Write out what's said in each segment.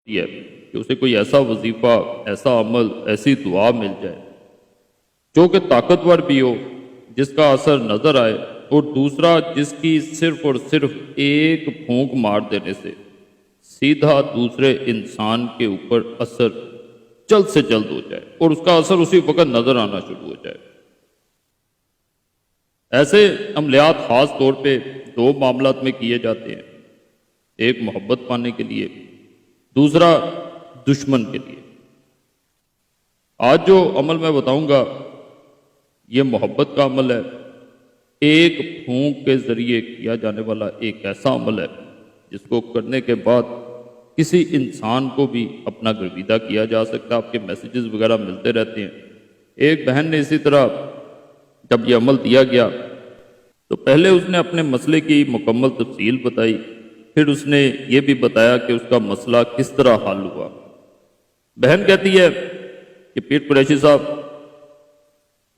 ہے کہ اسے کوئی ایسا وظیفہ، ایسا عمل، ایسی دعا مل جائے جو کہ طاقتور بھی ہو، جس کا اثر نظر آئے، اور دوسرا جس کی صرف اور صرف ایک پھونک مار دینے سے سیدھا دوسرے انسان کے اوپر اثر جلد سے جلد ہو جائے اور اس کا اثر اسی وقت نظر آنا شروع ہو جائے۔ ایسے عملیات خاص طور پہ دو معاملات میں کیے جاتے ہیں، ایک محبت پانے کے لیے، دوسرا دشمن کے لیے۔ آج جو عمل میں بتاؤں گا یہ محبت کا عمل ہے، ایک پھونک کے ذریعے کیا جانے والا ایک ایسا عمل ہے جس کو کرنے کے بعد کسی انسان کو بھی اپنا گرویدہ کیا جا سکتا ہے۔ آپ کے میسیجز وغیرہ ملتے رہتے ہیں۔ ایک بہن نے اسی طرح جب یہ عمل دیا گیا تو پہلے اس نے اپنے مسئلے کی مکمل تفصیل بتائی، پھر اس نے یہ بھی بتایا کہ اس کا مسئلہ کس طرح حل ہوا۔ بہن کہتی ہے کہ پیر قریشی صاحب،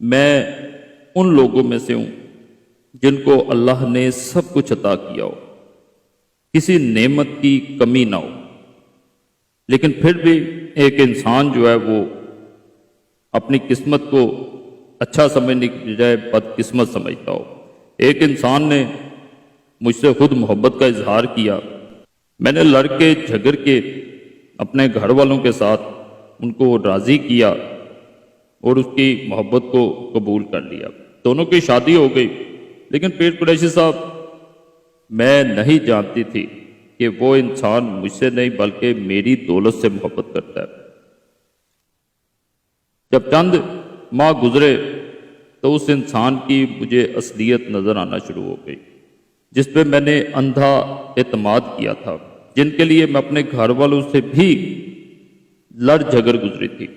میں ان لوگوں میں سے ہوں جن کو اللہ نے سب کچھ عطا کیا ہو، کسی نعمت کی کمی نہ ہو، لیکن پھر بھی ایک انسان جو ہے وہ اپنی قسمت کو اچھا سمجھنے کی بجائے بدقسمت سمجھتا ہو۔ ایک انسان نے مجھ سے خود محبت کا اظہار کیا، میں نے لڑ کے جھگڑ کے اپنے گھر والوں کے ساتھ ان کو راضی کیا اور اس کی محبت کو قبول کر لیا، دونوں کی شادی ہو گئی۔ لیکن پیر قریشی صاحب، میں نہیں جانتی تھی کہ وہ انسان مجھ سے نہیں بلکہ میری دولت سے محبت کرتا ہے۔ جب چند ماہ گزرے تو اس انسان کی مجھے اصلیت نظر آنا شروع ہو گئی، جس پہ میں نے اندھا اعتماد کیا تھا، جن کے لیے میں اپنے گھر والوں سے بھی لڑ جھگڑ گزری تھی۔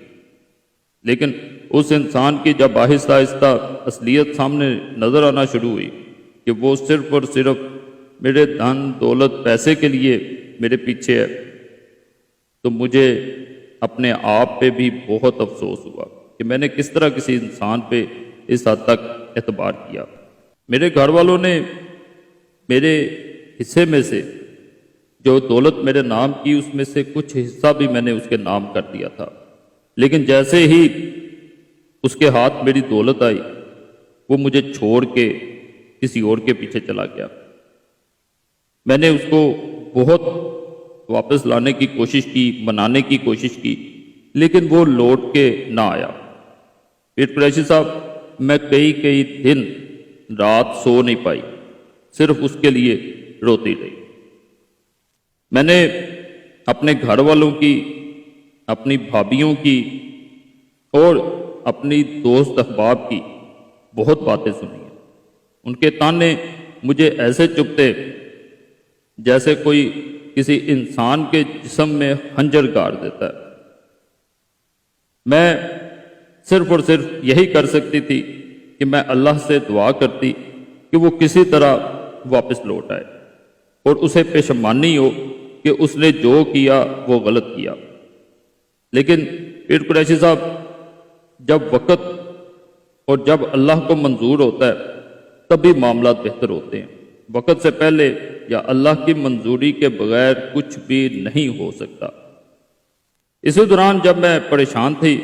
لیکن اس انسان کی جب آہستہ آہستہ اصلیت سامنے نظر آنا شروع ہوئی کہ وہ صرف اور صرف میرے دھن دولت پیسے کے لیے میرے پیچھے ہے، تو مجھے اپنے آپ پہ بھی بہت افسوس ہوا کہ میں نے کس طرح کسی انسان پہ اس حد تک اعتبار کیا۔ میرے گھر والوں نے میرے حصے میں سے جو دولت میرے نام کی اس میں سے کچھ حصہ بھی میں نے اس کے نام کر دیا تھا، لیکن جیسے ہی اس کے ہاتھ میری دولت آئی وہ مجھے چھوڑ کے کسی اور کے پیچھے چلا گیا۔ میں نے اس کو بہت واپس لانے کی کوشش کی، منانے کی کوشش کی، لیکن وہ لوٹ کے نہ آیا۔ پیر قریشی صاحب، میں کئی دن رات سو نہیں پائی، صرف اس کے لیے روتی رہی۔ میں نے اپنے گھر والوں کی، اپنی بھابھیوں کی اور اپنی دوست احباب کی بہت باتیں سنی ہیں۔ ان کے تانے مجھے ایسے چبھتے جیسے کوئی کسی انسان کے جسم میں خنجر گاڑ دیتا ہے۔ میں صرف اور صرف یہی کر سکتی تھی کہ میں اللہ سے دعا کرتی کہ وہ کسی طرح واپس لوٹ آئے اور اسے پشیمانی ہو کہ اس نے جو کیا وہ غلط کیا۔ لیکن پیر قریشی صاحب، جب وقت اور جب اللہ کو منظور ہوتا ہے تبھی معاملات بہتر ہوتے ہیں۔ وقت سے پہلے یا اللہ کی منظوری کے بغیر کچھ بھی نہیں ہو سکتا۔ اسی دوران جب میں پریشان تھی،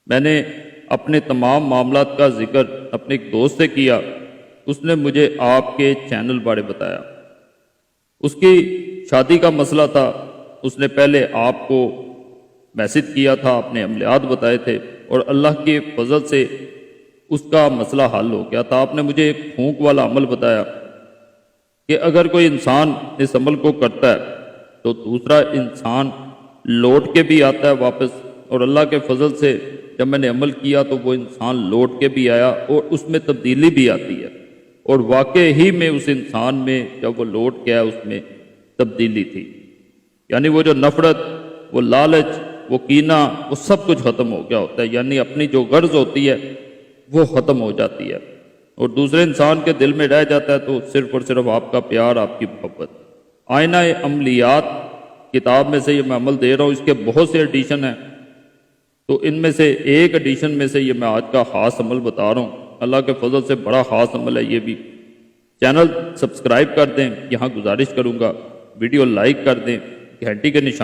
میں نے اپنے تمام معاملات کا ذکر اپنے ایک دوست سے کیا۔ اس نے مجھے آپ کے چینل بارے بتایا۔ اس کی شادی کا مسئلہ تھا، اس نے پہلے آپ کو میسج کیا تھا، اپنے عملیات بتائے تھے اور اللہ کے فضل سے اس کا مسئلہ حل ہو گیا تھا۔ آپ نے مجھے ایک پھونک والا عمل بتایا کہ اگر کوئی انسان اس عمل کو کرتا ہے تو دوسرا انسان لوٹ کے بھی آتا ہے واپس، اور اللہ کے فضل سے جب میں نے عمل کیا تو وہ انسان لوٹ کے بھی آیا اور اس میں تبدیلی بھی آتی ہے، اور واقع ہی میں اس انسان میں جب وہ لوٹ کے آیا اس میں تبدیلی تھی۔ یعنی وہ جو نفرت، وہ لالچ، وہ کینہ، وہ سب کچھ ختم ہو گیا ہوتا ہے، یعنی اپنی جو غرض ہوتی ہے وہ ختم ہو جاتی ہے، اور دوسرے انسان کے دل میں رہ جاتا ہے تو صرف اور صرف آپ کا پیار، آپ کی محبت۔ آئینہ عملیات کتاب میں سے یہ میں عمل دے رہا ہوں، اس کے بہت سے ایڈیشن ہیں، تو ان میں سے ایک ایڈیشن میں سے یہ میں آج کا خاص عمل بتا رہا ہوں۔ اللہ کے فضل سے بڑا خاص عمل ہے یہ بھی۔ چینل سبسکرائب کر دیں، یہاں گزارش کروں گا، ویڈیو لائک کر دیں، گھنٹی کے نشان